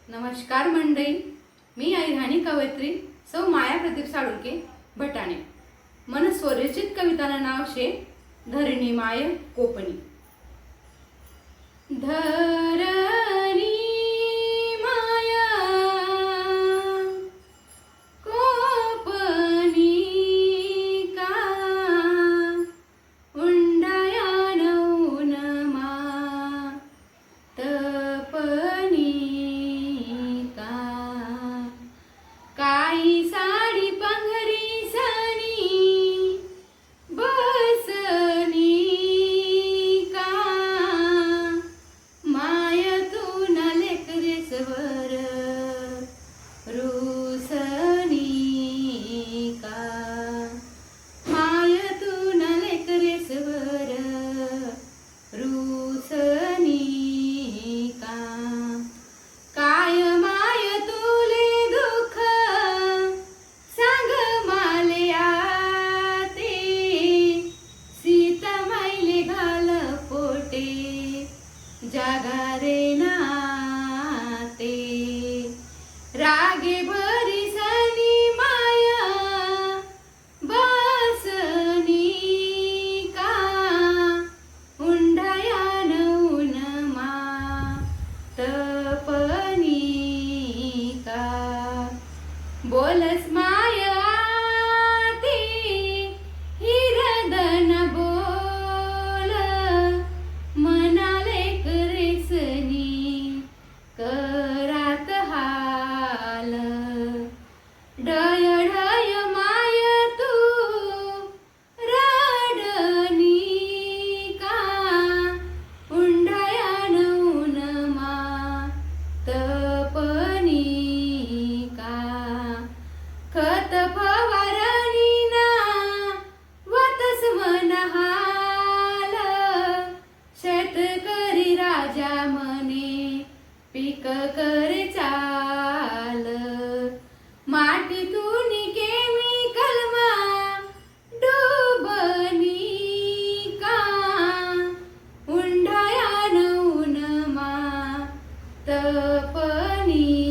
नमस्कार मंडळी, मी ऐराणी कवयित्री सौ माया प्रदीप साळुंके भटाणे. मन स्वरचित कवितानं नाव शे धरणी माय कोपणी. धरणी माया कोपणी का उंडायान उनमा तपनी का. काई साडी पंघरी सणी बसनी का. मायतून लेकरेसवर रुसनी का. मायतून लेकरेसवर रुसनी का. काय माय तुले दुःख सांग माल्या ते. सीता मायले घाल पोटे जागारे नाते. रागे भरी सनी माया बसनी का. उंडायान उनमा तपनी का. बोलस माया ती हिरदन बोल मनाले करेसनी करात हाल. डय डय माय तू रडनी का. उंडायान उनमा तपनी का. खत फवारणी ना वतस मन हाल. शेतकरी राजा मने पीक करे चाल. मातीतून केमिकल मा डुबनी का. उंडायान उनमा तपनी